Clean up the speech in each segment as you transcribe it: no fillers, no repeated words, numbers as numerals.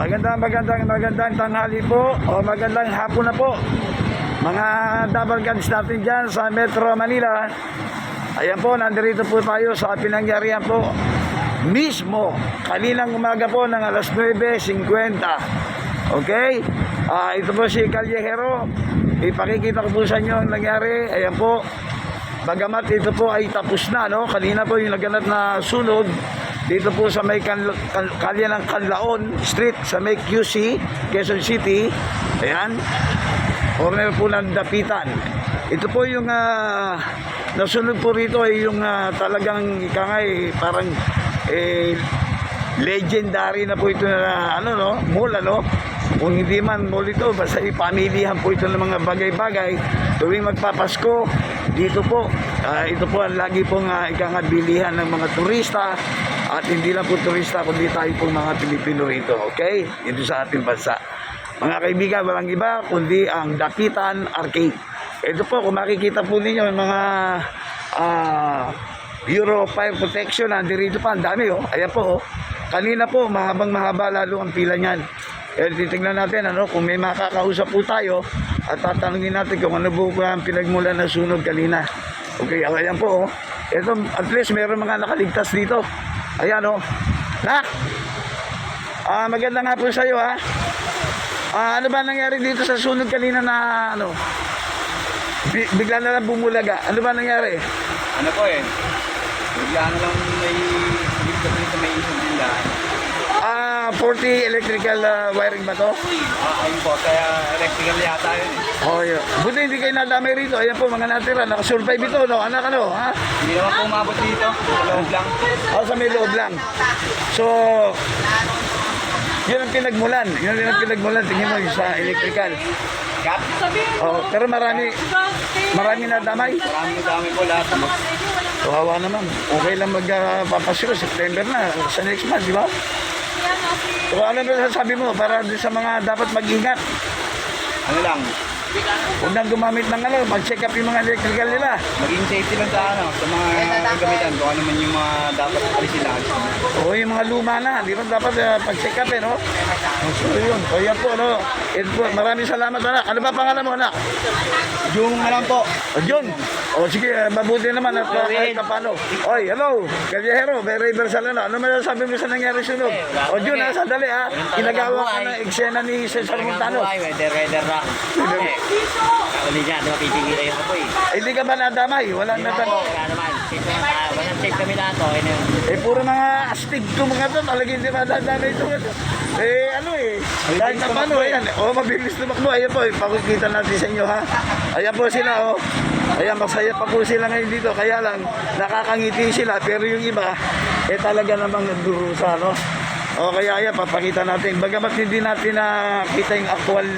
Magandang tanghali po o magandang hapon na po mga double guns natin dyan sa Metro Manila. Ayan po, nandito po tayo sa pinangyarihan po mismo kaninang umaga po ng alas 9:50. Okay? Ito po si Callejero. Ipakikita ko po sa inyo ang nangyari. Ayan po, bagamat ito po ay tapos na, no? Kanina po yung naganap na sunog dito po sa may kalye ng Canlaon Street sa may QC, Quezon City. Ayan, corner po ng Dapitan. Ito po yung nasunod po rito ay yung talagang ikangay parang legendary na po ito na mall, kung hindi man mall ito, basta ipamilihan po ito ng mga bagay-bagay tuwing magpapasko dito po. Ito po ang lagi pong ikangabilihan ng mga turista, at hindi lang po turista kundi tayo po mga Pilipino rito, okay? Ito sa ating bansa, mga kaibigan, walang iba kundi ang Dapitan Arcade. Ito po, kung makikita po ninyo yung mga Bureau of Fire Protection, nandito pa, ang dami, ayan po, kanina po, mahaba lalo ang pila niyan. Titignan natin kung may makakausap po tayo at tatanungin natin kung ano po ang pinagmulan ng sunog kanina. Okay, ayan po, ito, at least meron mga nakaligtas dito. Ayan, Nak, maganda nga po sa'yo, ano ba nangyari dito sa sunog kanina na bigla na lang bumulaga? Ano ba nangyari? Bigla na lang may dito may isang tindahan. 40 electrical wiring ba to? Ayun po, kaya electrical yata yun eh. Oh, yeah. Buti hindi kayo nadamay rito. Ayan po, mga natira, nakasurvive ito, anak, ha? Hindi naman po umabot dito, sa loob lang. Sa may loob lang. So, yun ang pinagmulan. Tingin mo yung sa electrical. Kat? Pero marami nadamay. Maraming dami po lahat. Kawawa naman. Okay lang magpapasko, September na, sa next month, di ba? So, ano ba sasabi mo para sa mga dapat mag-ingat? Ano lang, Huwag nang gumamit ng mag-check up yung mga electrical nila. maging safety lang sa mga gamitan. Kung ano man yung mga dapat alisin lang. O yung mga luma na, di ba dapat pag-check up So yun, yan po, Ito po, maraming salamat, anak. Ano ba pangalan mo, anak? Yung lang po. Jun. Sige, mabuti naman at kahit na paano. Oy, hello, Callejero, very versal Ano masasabi mo sa nangyari sunog? Jun, sandali Ginagawa ka ng eksena ni Cesar Montano. Weather rock. Hindi niya, mapipigil ako po eh. Hindi ka ba nadamay? Walang nadamay. Wala naman. Walang safe kami lahat o. Puro mga astig to mga to. Talagang hindi madadamay ito. Kahit na paano, ayan. Mabilis tumakbo. Ayan po, ipakikita natin sa inyo, ha. Ayan po sila, Ayan, masaya pa po sila ngayon dito. Kaya lang, nakakangiti sila. Pero yung iba, talaga namang nagdurusa, kaya ayan, papakita natin. Bagamat hindi natin nakita yung aktual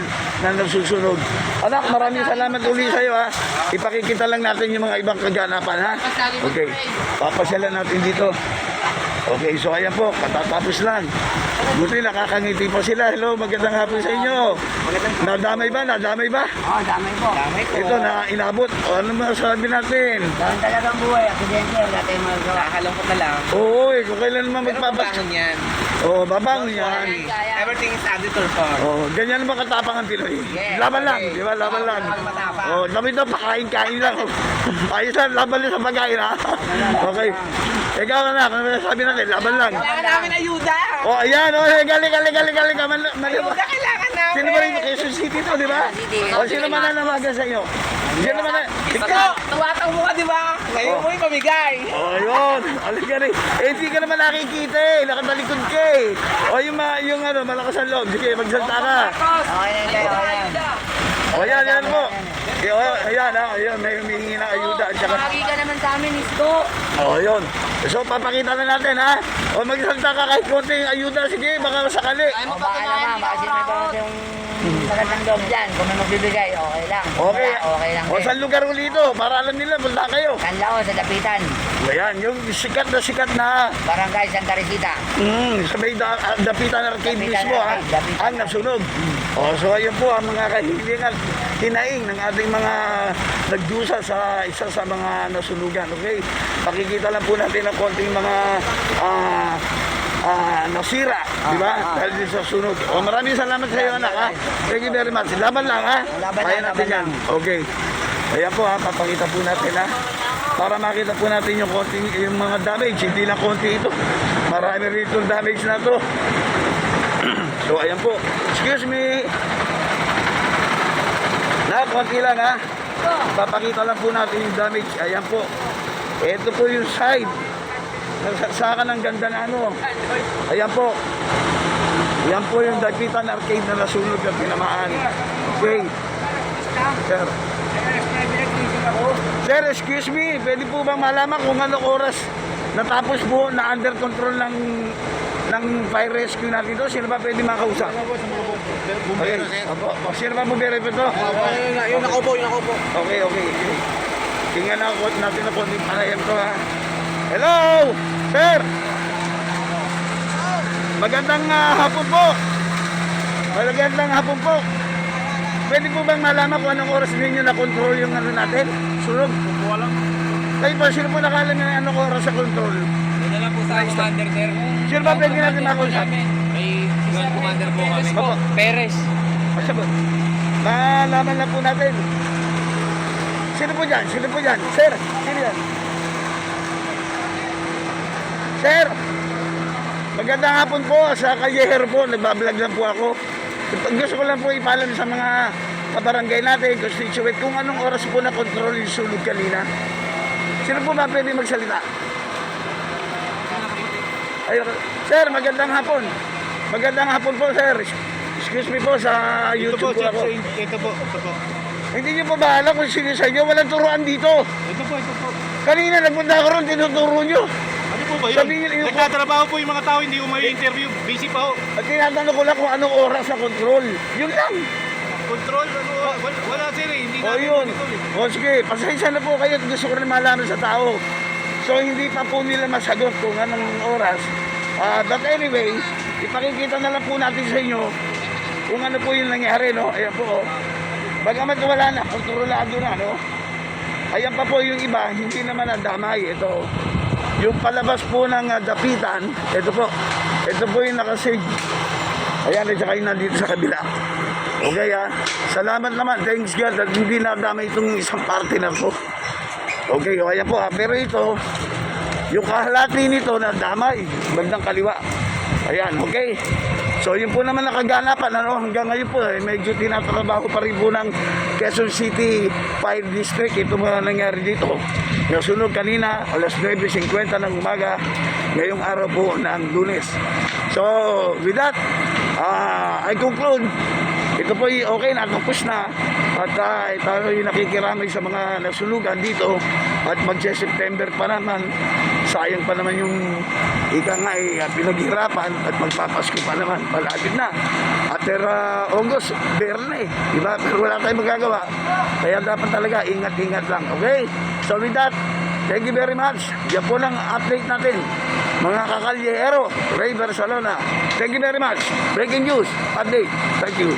na nasusunog. Anak, maraming salamat uli sa'yo, ha. Ipakikita lang natin yung mga ibang kaganapan, ha. Okay, papasyalan natin dito. Okay, so ayan po, katatapos lang. Buti nakakangiti po sila. Hello, magandang hapon sa inyo. Nadamay ba? Damay po. Damay po. Ito na inabot. Ano masasabi natin? Ganun talagang buhay. Aksidente, wala tayong magagawa. Nakakalungkot na lang. Oo, kung kailan naman magpapas. yan. Babangon yan. Everything is under control. Ganyan naman katapang ang Pinoy. Laban lang, di ba? Laban lang. Dami na pakain-kain lang. Ayos lang, laban lang sa pagkain, ha? Okay. Ikaw na, ano sabi natin? Laban lang. Kailangan namin ayuda. Ayan, galing. Ayuda kailangan namin. Sino ba rin Quezon City to, di ba? Sino man na namagan sa inyo? Sino man na? Ikaw, tuwataw mo ka, di ba? Ngayon mo yung pamigay. Yun. Alika rin. Hindi ka naman nakikita nakatalikod ka yung malakas ang loob. Sige, magsalta ka. Okay na yan. Yan po. Ayan, may humihingi ng ayuda. At saka, Lagi ka naman sa amin, Isko. yun. So, papakita na natin, ha? Magsalta ka kahit konting ayuda. Sige, baka sakali. Baka naman, baka sinagawa yung magandang loob dyan. Kung may magbibigay, okay lang. Okay. Okay lang din. Saan lugar ulit ito? Para alam nila, punta kayo. Canlaon sa Dapitan. Ayan, yung sikat na Barangay Santa Risita. sa may Dapitan Arcade Dapitan mismo, ha? Arcade, Dapitan. Ang nasunog. So ayun po ang mga kahilingan, hinaing ng ating mga nagdusa sa isa sa mga nasunugan. Okay, pakikita lang po natin ng konting mga nasira, di ba? Dahil din sa sunog. O, maraming salamat sa iyo, anak, ha? Thank you very much. Laban lang, ha? Laban Kaya lang, natin laban yan. Okay. Ayan po, ha? Papakita po natin, ha? Para makita po natin yung mga damage. Hindi lang konti ito. Marami rito damage na to. So, ayan po. Excuse me. Na, konti lang, ha? Papakita lang po natin yung damage. Ayan po. Ito po yung side. Nagsaksakan ng ganda na ano. Ayan po. Ayan po yung Dapitan Arcade na nasunog at tinamaan. Okay. Sir. Sir, excuse me. Pwede po bang malaman kung anong oras natapos po na under control ng fire rescue natin ito? Sino ba pwede makausap? Okay. Opo. Sino ba bumbero po ito? Yung nakaupo. Okay. Tingnan natin na konting panayam to, ha. Hello, sir. Magandang hapon po. Magandang hapon po. Pwede po bang malaman kung anong oras ninyo na-control yung ano natin? Sunog? Wala. Kayo po, sino po nakalam na anong oras sa control? Doon na lang po sa commander, sir. Sino ba pwede natin makausap? May commander po kami. Opo. Perez. Asa po? Malaman na po natin. Sino po dyan? Sino po dyan? Sir, sino yan? Sir, magandang hapon po sa Callejer po. Nagbablog lang po ako. Gusto ko lang po ipaalam sa mga kabarangay natin, constituent, kung anong oras po na-control yung sunog kanina. Sino po ba pwede magsalita? Ayun. Sir, magandang hapon. Magandang hapon po, sir. Excuse me po sa YouTube po ako. Ito po. Hindi niyo pa ba alam kung sino sa inyo? Walang turuan dito. Ito po. Kanina nagpunta ako ron, tinuturo nyo. Ano po ba yun? Sabihin niyo, Nagtatrabaho po yung mga tao, hindi ko may interview. Busy pa ho. at tinatanong ko lang kung anong oras na control. Yun lang. Control, wala sir eh. Hindi O yun. O sige, pasensya na po kayo at gusto ko rin malaman sa tao. So hindi pa po nila masagot kung anong oras. But anyway, ipakikita na lang po natin sa inyo kung ano po yung nangyari, no? Ayan po, oh. Bagamat wala na, kontrolado na, no? Ayan pa po yung iba, hindi naman nadamay. Ito, yung palabas po ng Dapitan, ito po yung nakasig. Ayan, at saka yung nandito sa kabila. Okay, ha? Salamat naman, thanks God, at hindi nadamay itong isang parte na po. Okay, o ayan po, ha? Pero ito, yung kahalati nito nadamay, bandang kaliwa. Ayan, okay. So yun po naman nakaganapan, ano, hanggang ngayon po, medyo tinatrabaho pa rin po ng Quezon City Fire District. Ito mga nangyari dito. Nasunog kanina, alas 9:50 ng umaga, ngayong araw po ng Lunes. So, with that, I conclude, ito po okay na, tapos na. At tayo yung nakikiramay sa mga nasunugan dito. At magse-September pa naman, sayang pa naman yung ika nga pinaghirapan at magpapasko pa naman, malapit na. After August, bear na diba? Pero wala tayong magagawa. Kaya dapat talaga, ingat-ingat lang. Okay? So with that, thank you very much. Yan po lang update natin. Mga kakalyero, Ray Barcelona. Thank you very much. Breaking news, update. Thank you.